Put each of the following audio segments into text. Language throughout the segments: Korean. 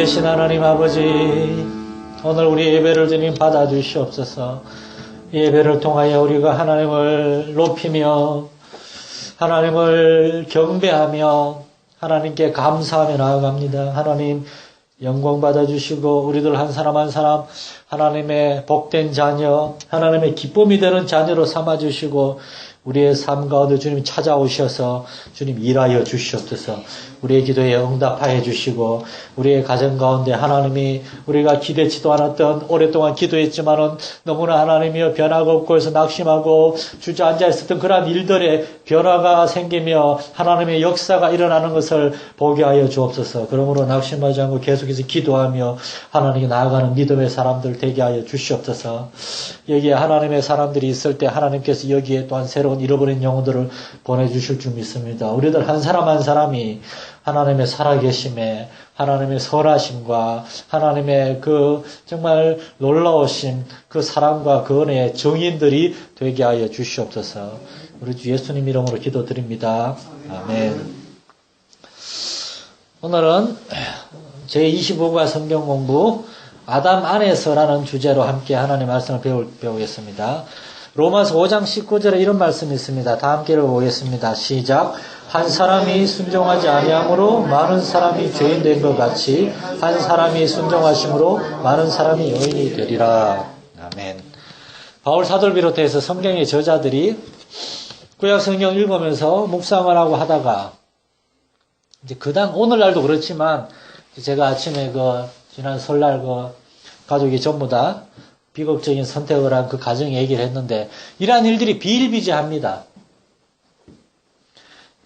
되신 하나님 아버지, 오늘 우리 예배를 주님 받아주시옵소서. 예배를 통하여 우리가 하나님을 높이며 하나님을 경배하며 하나님께 감사하며 나아갑니다. 하나님 영광 받아주시고 우리들 한 사람 한 사람 하나님의 복된 자녀, 하나님의 기쁨이 되는 자녀로 삼아주시고 우리의 삶 가운데 주님 찾아오셔서 주님 일하여 주시옵소서. 우리의 기도에 응답하여 주시고 우리의 가정 가운데 하나님이 우리가 기대치도 않았던 오랫동안 기도했지만은 너무나 하나님이여 변화가 없고 해서 낙심하고 주저앉아 있었던 그러한 일들의 변화가 생기며 하나님의 역사가 일어나는 것을 보게 하여 주옵소서. 그러므로 낙심하지 않고 계속해서 기도하며 하나님께 나아가는 믿음의 사람들 되게 하여 주시옵소서. 여기에 하나님의 사람들이 있을 때 하나님께서 여기에 또한 새로운 잃어버린 영혼들을 보내주실 줄 믿습니다. 우리들 한 사람 한 사람이 하나님의 살아계심에 하나님의 선하심과 하나님의 그 정말 놀라우신 그 사랑과 그 은혜의 증인들이 되게 하여 주시옵소서. 우리 주 예수님 이름으로 기도드립니다. 아멘. 오늘은 제25과 성경 공부 아담 안에서라는 주제로 함께 하나님의 말씀을 배우겠습니다. 로마서 5장 19절에 이런 말씀이 있습니다. 다 함께 읽어보겠습니다. 시작. 한 사람이 순종하지 아니함으로 많은 사람이 죄인 된 것 같이 한 사람이 순종하심으로 많은 사람이 의인이 되리라. 아멘. 바울 사도를 비롯해서 성경의 저자들이 구약 성경 읽으면서 묵상을 하고 하다가 이제 오늘날도 그렇지만 제가 아침에 지난 설날 가족이 전부 다 비극적인 선택을 한 그 가정 얘기를 했는데 이러한 일들이 비일비재합니다.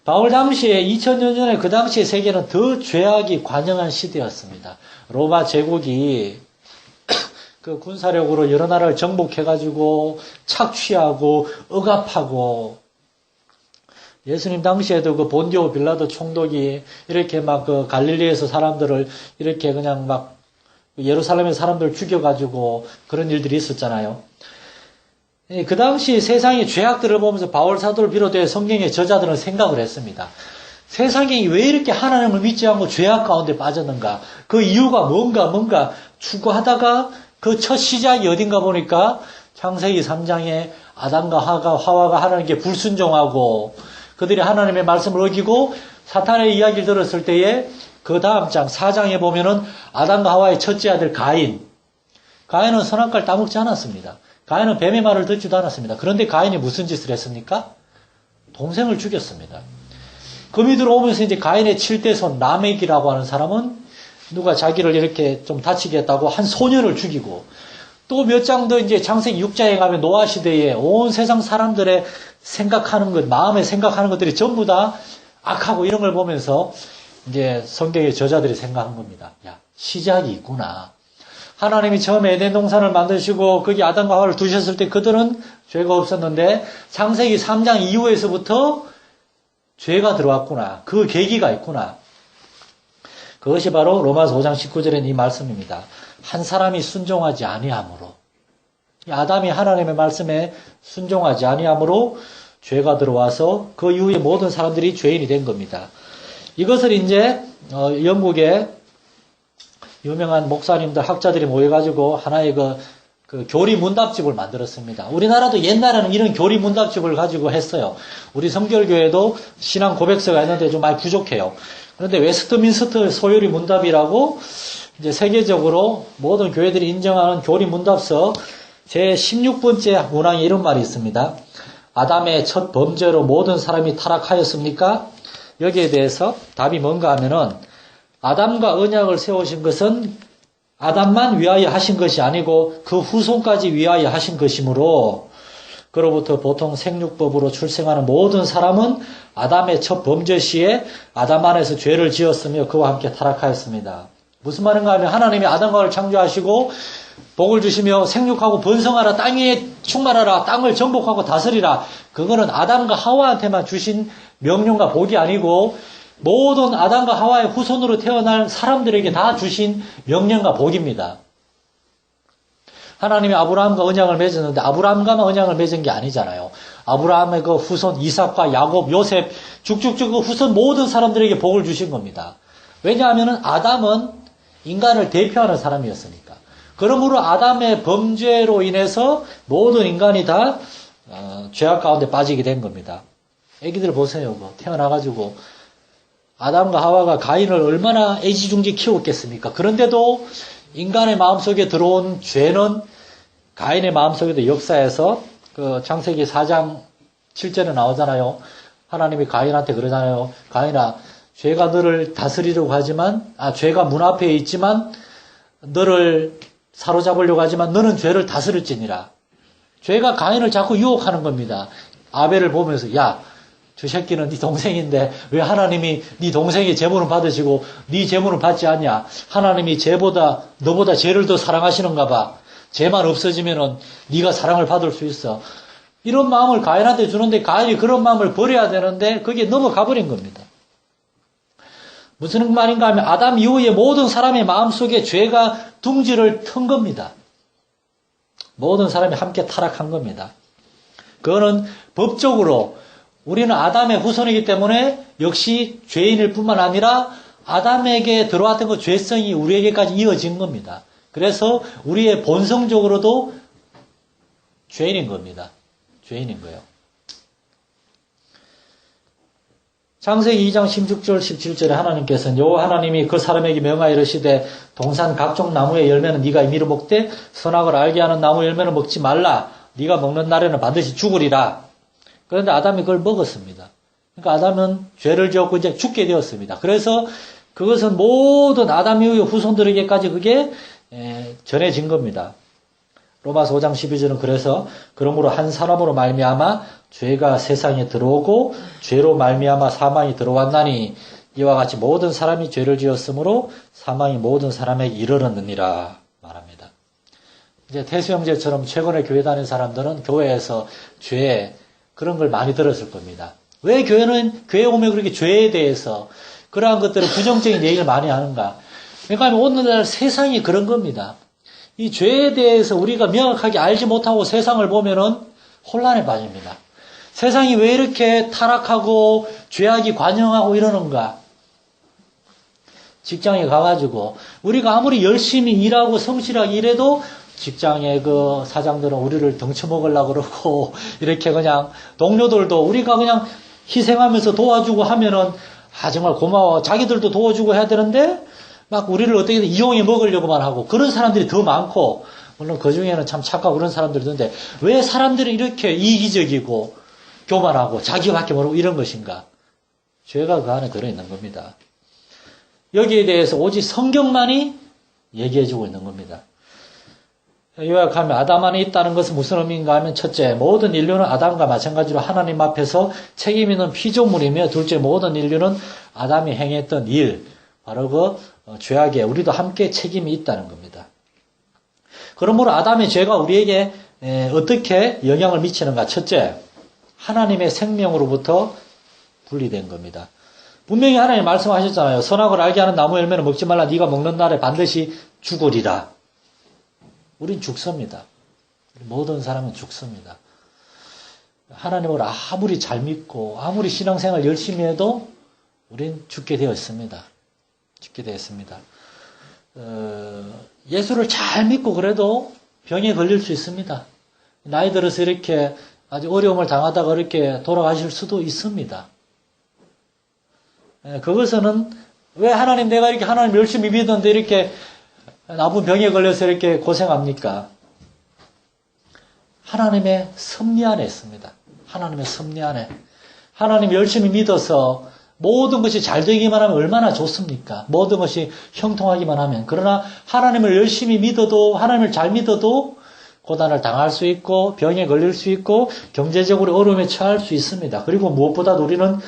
바울 당시에 2000년 전에 그 당시의 세계는 더 죄악이 관영한 시대였습니다. 로마 제국이 그 군사력으로 여러 나라를 정복해가지고 착취하고 억압하고 예수님 당시에도 그 본디오 빌라도 총독이 이렇게 막 그 갈릴리에서 사람들을 이렇게 그냥 막 예루살렘의 사람들 죽여가지고 그런 일들이 있었잖아요. 그 당시 세상의 죄악들을 보면서 바울 사도를 비롯해 성경의 저자들은 생각을 했습니다. 세상이 왜 이렇게 하나님을 믿지 않고 죄악 가운데 빠졌는가? 그 이유가 뭔가 추구하다가 그 첫 시작이 어딘가 보니까 창세기 3장에 아담과 하와가 하나님께 불순종하고 그들이 하나님의 말씀을 어기고 사탄의 이야기를 들었을 때에 그 다음 장 4장에 보면은 아담과 하와의 첫째 아들 가인은 선악과를 따먹지 않았습니다. 가인은 뱀의 말을 듣지도 않았습니다. 그런데 가인이 무슨 짓을 했습니까? 동생을 죽였습니다. 금이 들어오면서 이제 가인의 7대 손 라멕이라고 하는 사람은 누가 자기를 이렇게 좀 다치게 했다고 한 소년을 죽이고 또 몇 장 더 이제 창세기 6장에 가면 노아 시대에 온 세상 사람들의 생각하는 것, 마음에 생각하는 것들이 전부 다 악하고 이런 걸 보면서 이제 성경의 저자들이 생각한 겁니다. 야, 시작이 있구나. 하나님이 처음에 에덴 동산을 만드시고 거기 아담과 하와를 두셨을 때 그들은 죄가 없었는데 창세기 3장 이후에서부터 죄가 들어왔구나. 그 계기가 있구나. 그것이 바로 로마서 5장 19절의 이 말씀입니다. 한 사람이 순종하지 아니함으로 아담이 하나님의 말씀에 순종하지 아니함으로 죄가 들어와서 그 이후에 모든 사람들이 죄인이 된 겁니다. 이것을 이제 영국의 유명한 목사님들, 학자들이 모여가지고 하나의 그 교리 문답집을 만들었습니다. 우리나라도 옛날에는 이런 교리 문답집을 가지고 했어요. 우리 성결교회도 신앙 고백서가 있는데 좀 많이 부족해요. 그런데 웨스트민스터 소요리 문답이라고 이제 세계적으로 모든 교회들이 인정하는 교리 문답서 제 16번째 문항에 이런 말이 있습니다. 아담의 첫 범죄로 모든 사람이 타락하였습니까? 여기에 대해서 답이 뭔가 하면은 아담과 언약을 세우신 것은 아담만 위하여 하신 것이 아니고 그 후손까지 위하여 하신 것이므로 그로부터 보통 생육법으로 출생하는 모든 사람은 아담의 첫 범죄 시에 아담 안에서 죄를 지었으며 그와 함께 타락하였습니다. 무슨 말인가 하면 하나님이 아담과 하와를 창조하시고 복을 주시며 생육하고 번성하라, 땅 위에 충만하라, 땅을 정복하고 다스리라. 그거는 아담과 하와한테만 주신 명령과 복이 아니고 모든 아담과 하와의 후손으로 태어날 사람들에게 다 주신 명령과 복입니다. 하나님이 아브라함과 언약을 맺었는데 아브라함과만 언약을 맺은 게 아니잖아요. 아브라함의 그 후손 이삭과 야곱, 요셉 쭉쭉쭉 그 후손 모든 사람들에게 복을 주신 겁니다. 왜냐하면 아담은 인간을 대표하는 사람이었으니까. 그러므로 아담의 범죄로 인해서 모든 인간이 다 죄악 가운데 빠지게 된 겁니다. 애기들 보세요. 태어나가지고 아담과 하와가 가인을 얼마나 애지중지 키웠겠습니까? 그런데도 인간의 마음속에 들어온 죄는 가인의 마음속에도 역사해서 그 창세기 4장 7절에 나오잖아요. 하나님이 가인한테 그러잖아요. 가인아, 죄가 너를 다스리려고 하지만, 죄가 문 앞에 있지만 너를 사로잡으려고 하지만 너는 죄를 다스릴지니라. 죄가 가인을 자꾸 유혹하는 겁니다. 아벨을 보면서 야, 저 새끼는 네 동생인데 왜 하나님이 네 동생의 제물을 받으시고 네 제물을 받지 않냐? 하나님이 너보다 죄를 더 사랑하시는가 봐. 죄만 없어지면은 네가 사랑을 받을 수 있어. 이런 마음을 가인한테 주는데 가인이 그런 마음을 버려야 되는데 그게 넘어가 버린 겁니다. 무슨 말인가 하면 아담 이후에 모든 사람의 마음속에 죄가 둥지를 튼 겁니다. 모든 사람이 함께 타락한 겁니다. 그거는 법적으로 우리는 아담의 후손이기 때문에 역시 죄인일 뿐만 아니라 아담에게 들어왔던 그 죄성이 우리에게까지 이어진 겁니다. 그래서 우리의 본성적으로도 죄인인 겁니다. 죄인인 거예요. 창세기 2장 16절 17절에 하나님께서는 여호와 하나님이 그 사람에게 명하여 이르시되 동산 각종 나무의 열매는 네가 임의로 먹되 선악을 알게 하는 나무 열매는 먹지 말라. 네가 먹는 날에는 반드시 죽으리라. 그런데 아담이 그걸 먹었습니다. 그러니까 아담은 죄를 지었고 이제 죽게 되었습니다. 그래서 그것은 모든 아담 이후의 후손들에게까지 그게 전해진 겁니다. 로마서 5장 12절은 그래서 그러므로 한 사람으로 말미암아 죄가 세상에 들어오고 죄로 말미암아 사망이 들어왔나니 이와 같이 모든 사람이 죄를 지었으므로 사망이 모든 사람에게 이르렀느니라 말합니다. 이제 태수 형제처럼 최근에 교회 다니는 사람들은 교회에서 죄 그런 걸 많이 들었을 겁니다. 왜 교회에 오면 그렇게 죄에 대해서 그러한 것들을 부정적인 얘기를 많이 하는가? 그러니까 오늘날 세상이 그런 겁니다. 이 죄에 대해서 우리가 명확하게 알지 못하고 세상을 보면은 혼란에 빠집니다. 세상이 왜 이렇게 타락하고 죄악이 관영하고 이러는가? 직장에 가가지고 우리가 아무리 열심히 일하고 성실하게 일해도 직장의 그 사장들은 우리를 덩쳐먹으려고 그러고 이렇게 그냥 동료들도 우리가 그냥 희생하면서 도와주고 하면은 정말 고마워. 자기들도 도와주고 해야 되는데 막 우리를 어떻게든 이용해 먹으려고만 하고 그런 사람들이 더 많고 물론 그 중에는 참 착하고 그런 사람들도 있는데 왜 사람들이 이렇게 이기적이고 교만하고 자기밖에 모르고 이런 것인가? 죄가 그 안에 들어있는 겁니다. 여기에 대해서 오직 성경만이 얘기해주고 있는 겁니다. 요약하면 아담 안에 있다는 것은 무슨 의미인가 하면 첫째, 모든 인류는 아담과 마찬가지로 하나님 앞에서 책임 있는 피조물이며 둘째, 모든 인류는 아담이 행했던 일, 바로 그 죄악에 우리도 함께 책임이 있다는 겁니다. 그러므로 아담의 죄가 우리에게 어떻게 영향을 미치는가? 첫째, 하나님의 생명으로부터 분리된 겁니다. 분명히 하나님 말씀하셨잖아요. 선악을 알게 하는 나무 열매는 먹지 말라. 네가 먹는 날에 반드시 죽으리라. 우린 죽습니다. 모든 사람은 죽습니다. 하나님을 아무리 잘 믿고 아무리 신앙생활 열심히 해도 우린 죽게 되어 있습니다. 죽게 되었습니다. 예수를 잘 믿고 그래도 병에 걸릴 수 있습니다. 나이 들어서 이렇게 아주 어려움을 당하다가 이렇게 돌아가실 수도 있습니다. 그것은 왜 하나님 내가 이렇게 하나님 열심히 믿었는데 이렇게 나쁜 병에 걸려서 이렇게 고생합니까? 하나님의 섭리 안에 있습니다. 하나님의 섭리 안에. 하나님 열심히 믿어서 모든 것이 잘 되기만 하면 얼마나 좋습니까? 모든 것이 형통하기만 하면. 그러나 하나님을 열심히 믿어도, 하나님을 잘 믿어도 고난을 당할 수 있고, 병에 걸릴 수 있고, 경제적으로 어려움에 처할 수 있습니다. 그리고 무엇보다도 우리는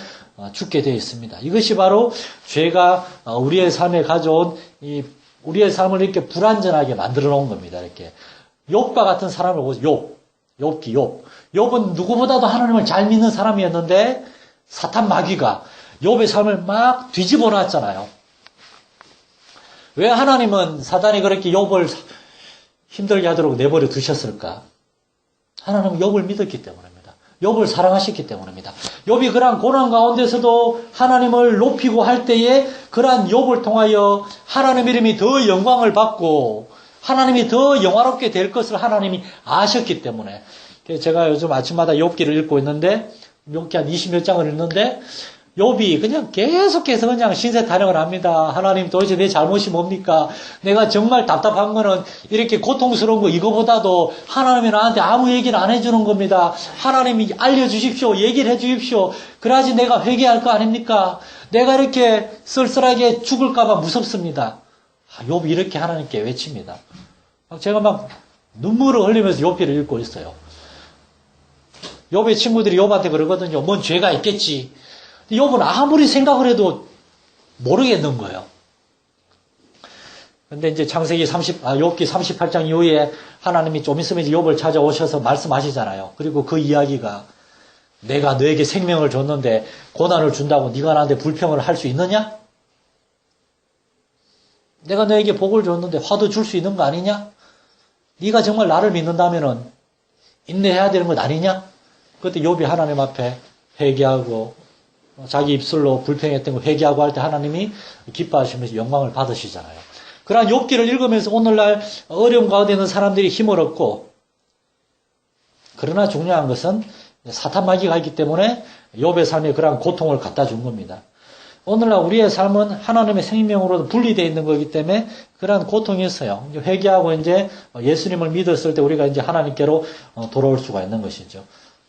죽게 되어 있습니다. 이것이 바로 죄가 우리의 삶에 가져온 우리의 삶을 이렇게 불완전하게 만들어 놓은 겁니다. 이렇게. 욥과 같은 사람을 보세요. 욥은 누구보다도 하나님을 잘 믿는 사람이었는데 사탄 마귀가 욥의 삶을 막 뒤집어 놨잖아요. 왜 하나님은 사단이 그렇게 욥을 힘들게 하도록 내버려 두셨을까? 하나님은 욥을 믿었기 때문입니다. 욥을 사랑하셨기 때문입니다. 욥이 그러한 고난 가운데서도 하나님을 높이고 할 때에 그러한 욥을 통하여 하나님 이름이 더 영광을 받고 하나님이 더 영화롭게 될 것을 하나님이 아셨기 때문에 제가 요즘 아침마다 욥기를 읽고 있는데 욥기 한 20몇 장을 읽는데 욥이 그냥 계속해서 그냥 신세 타령을 합니다. 하나님 도대체 내 잘못이 뭡니까? 내가 정말 답답한 거는 이렇게 고통스러운 거 이거보다도 하나님이 나한테 아무 얘기를 안 해주는 겁니다. 하나님이 알려주십시오. 얘기를 해주십시오. 그래야지 내가 회개할 거 아닙니까? 내가 이렇게 쓸쓸하게 죽을까봐 무섭습니다. 욥이 이렇게 하나님께 외칩니다. 제가 막 눈물을 흘리면서 욥기를 읽고 있어요. 욥의 친구들이 욥한테 그러거든요. 뭔 죄가 있겠지. 욥은 아무리 생각을 해도 모르겠는 거예요. 근데 이제 욥기 38장 이후에 하나님이 좀 있으면 이제 욥을 찾아오셔서 말씀하시잖아요. 그리고 그 이야기가 내가 너에게 생명을 줬는데 고난을 준다고 네가 나한테 불평을 할 수 있느냐? 내가 너에게 복을 줬는데 화도 줄 수 있는 거 아니냐? 네가 정말 나를 믿는다면은 인내해야 되는 것 아니냐? 그때 욥이 하나님 앞에 회개하고 자기 입술로 불평했던 거 회개하고 할 때 하나님이 기뻐하시면서 영광을 받으시잖아요. 그러한 욥기를 읽으면서 오늘날 어려움 가운데 있는 사람들이 힘을 얻고 그러나 중요한 것은 사탄 마귀가 있기 때문에 욥의 삶에 그러한 고통을 갖다 준 겁니다. 오늘날 우리의 삶은 하나님의 생명으로 분리되어 있는 거기 때문에 그러한 고통이 있어요. 회개하고 이제 예수님을 믿었을 때 우리가 이제 하나님께로 돌아올 수가 있는 것이죠.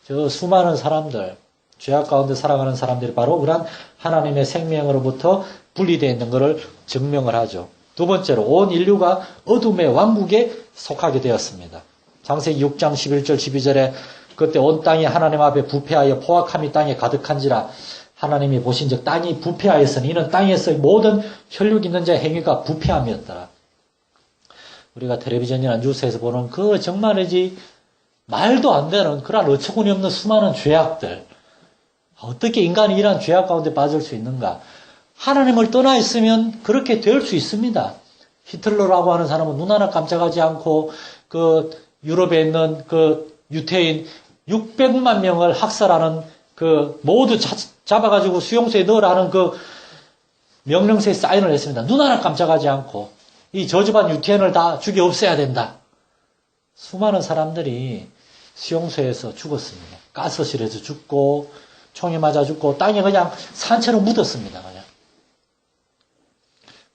저 수많은 사람들, 죄악 가운데 살아가는 사람들이 바로 그러한 하나님의 생명으로부터 분리되어 있는 것을 증명을 하죠. 두 번째로 온 인류가 어둠의 왕국에 속하게 되었습니다. 창세기 6장 11절 12절에 그때 온 땅이 하나님 앞에 부패하여 포악함이 땅에 가득한지라 하나님이 보신즉 땅이 부패하였으니 이는 땅에서 모든 혈육 있는 자의 행위가 부패함이었더라. 우리가 텔레비전이나 뉴스에서 보는 그 정말이지 말도 안 되는 그런 어처구니 없는 수많은 죄악들. 어떻게 인간이 이러한 죄악 가운데 빠질 수 있는가? 하나님을 떠나 있으면 그렇게 될 수 있습니다. 히틀러라고 하는 사람은 눈 하나 깜짝하지 않고 그 유럽에 있는 그 유태인 600만 명을 학살하는 그 모두 잡아가지고 수용소에 넣으라는 그 명령서에 사인을 했습니다. 눈 하나 깜짝하지 않고 이 저주받은 유태인을 다 죽여 없애야 된다. 수많은 사람들이 수용소에서 죽었습니다. 가스실에서 죽고 총에 맞아 죽고 땅에 그냥 산처럼 묻었습니다. 그냥.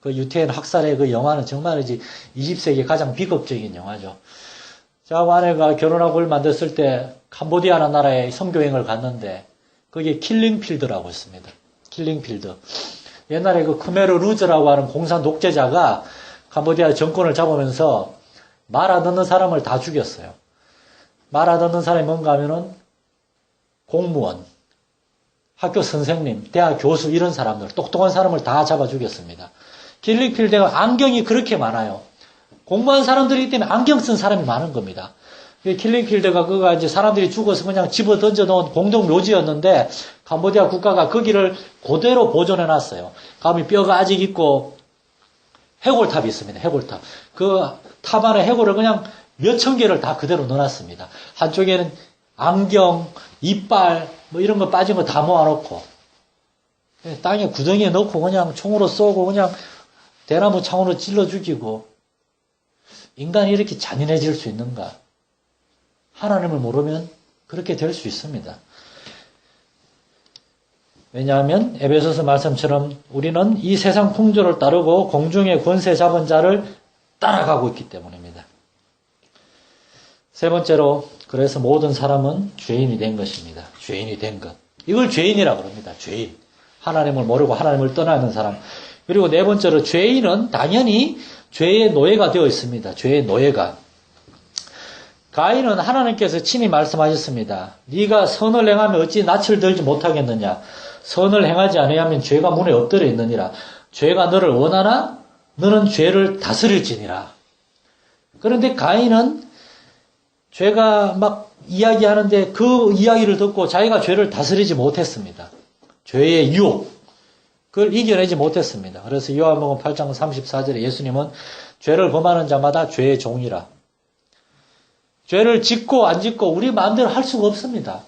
그 유태인 학살의 그 영화는 정말이지 20세기 가장 비극적인 영화죠. 저하고 아내가 결혼하고 얼마 안 됐을 때 캄보디아라는 나라에 선교행을 갔는데 거기에 킬링필드라고 있습니다. 킬링필드. 옛날에 그 크메르 루즈라고 하는 공산 독재자가 캄보디아 정권을 잡으면서 말 안 듣는 사람을 다 죽였어요. 말 안 듣는 사람이 뭔가 하면은 공무원, 학교 선생님, 대학 교수 이런 사람들, 똑똑한 사람을 다 잡아 죽였습니다. 킬링필드가 안경이 그렇게 많아요. 공부한 사람들이기 때문에 안경 쓴 사람이 많은 겁니다. 킬링필드가 그가 이제 사람들이 죽어서 그냥 집어 던져 놓은 공동 묘지였는데 캄보디아 국가가 거기를 그대로 보존해 놨어요. 가면 뼈가 아직 있고 해골탑이 있습니다. 해골탑. 그 탑 안에 해골을 그냥 몇천 개를 다 그대로 넣어놨습니다. 한쪽에는 안경, 이빨 뭐 이런 거 빠진 거 다 모아놓고 땅에 구덩이에 넣고 그냥 총으로 쏘고 그냥 대나무 창으로 찔러 죽이고 인간이 이렇게 잔인해질 수 있는가? 하나님을 모르면 그렇게 될 수 있습니다. 왜냐하면 에베소서 말씀처럼 우리는 이 세상 풍조를 따르고 공중의 권세 잡은 자를 따라가고 있기 때문입니다. 세 번째로 그래서 모든 사람은 죄인이 된 것입니다. 죄인이 된 것. 이걸 죄인이라고 합니다. 죄인. 하나님을 모르고 하나님을 떠나는 사람. 그리고 네 번째로 죄인은 당연히 죄의 노예가 되어 있습니다. 죄의 노예가. 가인은 하나님께서 친히 말씀하셨습니다. 네가 선을 행하면 어찌 낯을 들지 못하겠느냐. 선을 행하지 아니하면 죄가 문에 엎드려 있느니라. 죄가 너를 원하나 너는 죄를 다스릴지니라. 그런데 가인은 죄가 막 이야기하는데 그 이야기를 듣고 자기가 죄를 다스리지 못했습니다. 죄의 유혹. 그걸 이겨내지 못했습니다. 그래서 요한복음 8장 34절에 예수님은 죄를 범하는 자마다 죄의 종이라. 죄를 짓고 안 짓고 우리 마음대로 할 수가 없습니다.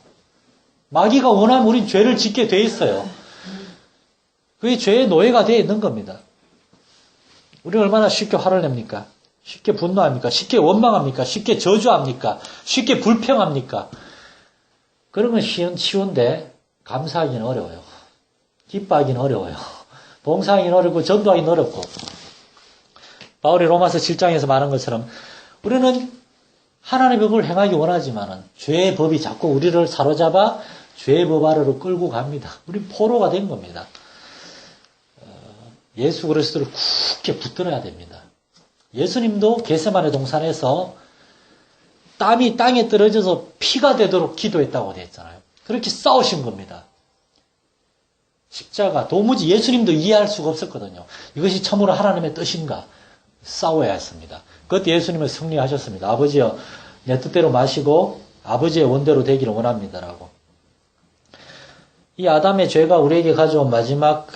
마귀가 원하면 우린 죄를 짓게 돼 있어요. 그게 죄의 노예가 되어 있는 겁니다. 우리 얼마나 쉽게 화를 냅니까? 쉽게 분노합니까? 쉽게 원망합니까? 쉽게 저주합니까? 쉽게 불평합니까? 그런 건 쉬운데 감사하기는 어려워요. 기뻐하기는 어려워요. 봉사하기는 어렵고 전도하기는 어렵고. 바울이 로마서 7장에서 말한 것처럼 우리는 하나님의 법을 행하기 원하지만은 죄의 법이 자꾸 우리를 사로잡아 죄의 법 아래로 끌고 갑니다. 우린 포로가 된 겁니다. 예수 그리스도를 굳게 붙들어야 됩니다. 예수님도 겟세마네 동산에서 땀이 땅에 떨어져서 피가 되도록 기도했다고 되어 있잖아요. 그렇게 싸우신 겁니다. 십자가 도무지 예수님도 이해할 수가 없었거든요. 이것이 참으로 하나님의 뜻인가 싸워야 했습니다. 그때 예수님은 승리하셨습니다. 아버지여 내 뜻대로 마시고 아버지의 원대로 되기를 원합니다라고. 이 아담의 죄가 우리에게 가져온 마지막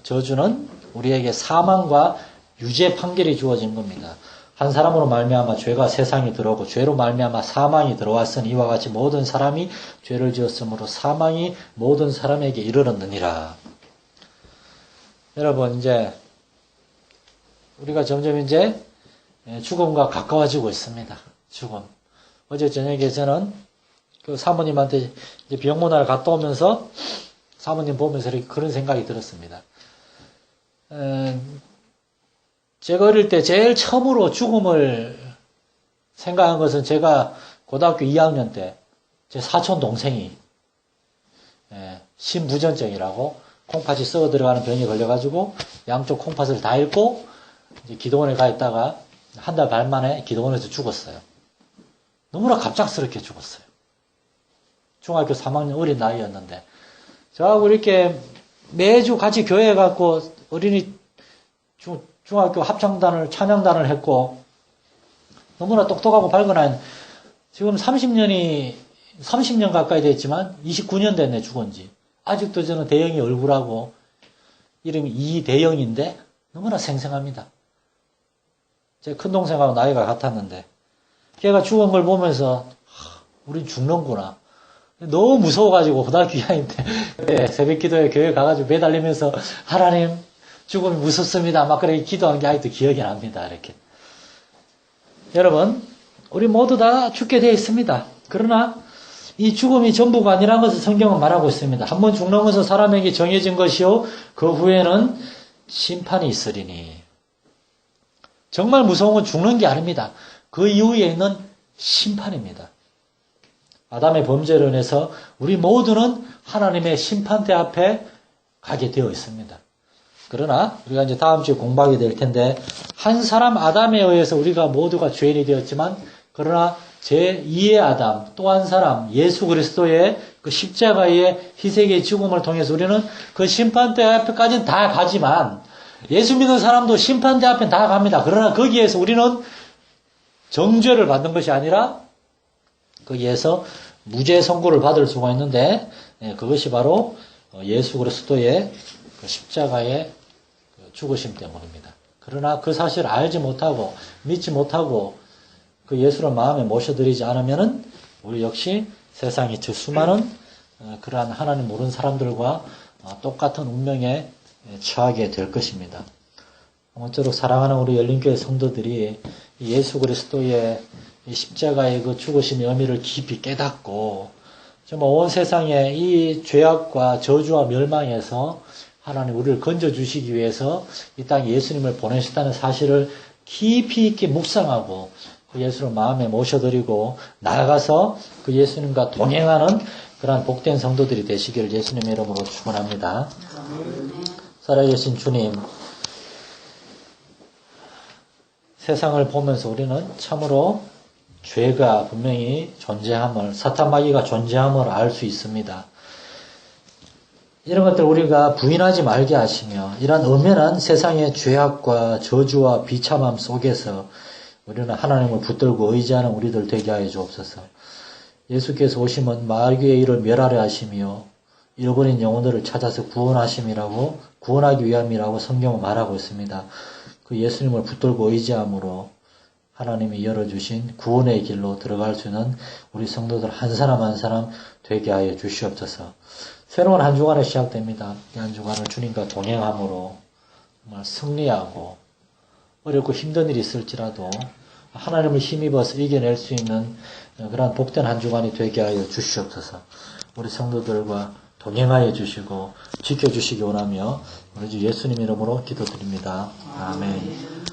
저주는 우리에게 사망과 유죄 판결이 주어진 겁니다. 한 사람으로 말미암아 죄가 세상에 들어오고 죄로 말미암아 사망이 들어왔으니 이와 같이 모든 사람이 죄를 지었으므로 사망이 모든 사람에게 이르렀느니라. 여러분 이제 우리가 점점 이제 죽음과 가까워지고 있습니다. 죽음. 어제 저녁에 저는 그 사모님한테 이제 병문안을 갔다 오면서 사모님 보면서 이렇게 그런 생각이 들었습니다. 제가 어릴 때 제일 처음으로 죽음을 생각한 것은 제가 고등학교 2학년 때 제 사촌 동생이 심부전증이라고 콩팥이 썩어 들어가는 병에 걸려가지고 양쪽 콩팥을 다 잃고 이제 기도원에 가 있다가 한 달 반 만에 기도원에서 죽었어요. 너무나 갑작스럽게 죽었어요. 중학교 3학년 어린 나이였는데 저하고 이렇게 매주 같이 교회에 갔고 어린이 중학교 합창단을 찬양단을 했고 너무나 똑똑하고 밝은 아이 지금 30년 가까이 됐지만 29년 됐네 죽은 지. 아직도 저는 대영이 얼굴하고 이름이 이대영인데 너무나 생생합니다. 제 큰동생하고 나이가 같았는데 걔가 죽은 걸 보면서 우린 죽는구나. 너무 무서워가지고 고등학교 2학년 때 새벽 기도에 교회 가가지고 매달리면서 하나님 죽음이 무섭습니다. 막 그렇게 기도한 게 아직도 기억이 납니다. 이렇게. 여러분, 우리 모두 다 죽게 되어 있습니다. 그러나 이 죽음이 전부가 아니라는 것을 성경은 말하고 있습니다. 한번 죽는 것은 사람에게 정해진 것이요 그 후에는 심판이 있으리니. 정말 무서운 건 죽는 게 아닙니다. 그 이후에 있는 심판입니다. 아담의 범죄로 인해서 우리 모두는 하나님의 심판대 앞에 가게 되어 있습니다. 그러나 우리가 이제 다음 주에 공부하게 될 텐데 한 사람 아담에 의해서 우리가 모두가 죄인이 되었지만 그러나 제2의 아담 또 한 사람 예수 그리스도의 그 십자가의 희생의 죽음을 통해서 우리는 그 심판대 앞에까지는 다 가지만 예수 믿는 사람도 심판대 앞에 다 갑니다. 그러나 거기에서 우리는 정죄를 받는 것이 아니라 거기에서 무죄 선고를 받을 수가 있는데 그것이 바로 예수 그리스도의 그 십자가의 죽으심 때문입니다. 그러나 그 사실을 알지 못하고 믿지 못하고 그 예수를 마음에 모셔드리지 않으면은 우리 역시 세상의 저 수많은 그러한 하나님 모르는 사람들과 똑같은 운명에 처하게 될 것입니다. 아무쪼록 사랑하는 우리 열린교회 성도들이 예수 그리스도의 십자가의 그 죽으심의 의미를 깊이 깨닫고 정말 온 세상에 이 죄악과 저주와 멸망에서 하나님 우리를 건져주시기 위해서 이 땅에 예수님을 보내셨다는 사실을 깊이 있게 묵상하고 그 예수를 마음에 모셔드리고 나아가서 그 예수님과 동행하는 그러한 복된 성도들이 되시기를 예수님의 이름으로 축원합니다. 살아계신 주님, 세상을 보면서 우리는 참으로 죄가 분명히 존재함을, 사탄 마귀가 존재함을 알 수 있습니다. 이런 것들 우리가 부인하지 말게 하시며 이러한 엄연한 세상의 죄악과 저주와 비참함 속에서 우리는 하나님을 붙들고 의지하는 우리들 되게 하여 주옵소서. 예수께서 오시면 마귀의 일을 멸하려 하시며 잃어버린 영혼들을 찾아서 구원하기 위함이라고 성경은 말하고 있습니다. 그 예수님을 붙들고 의지함으로 하나님이 열어주신 구원의 길로 들어갈 수 있는 우리 성도들 한 사람 한 사람 되게 하여 주시옵소서. 새로운 한 주간이 시작됩니다. 이 한 주간을 주님과 동행함으로 정말 승리하고 어렵고 힘든 일이 있을지라도 하나님을 힘입어서 이겨낼 수 있는 그런 복된 한 주간이 되게 하여 주시옵소서. 우리 성도들과 동행하여 주시고 지켜주시기 원하며 우리 주 예수님 이름으로 기도드립니다. 아멘.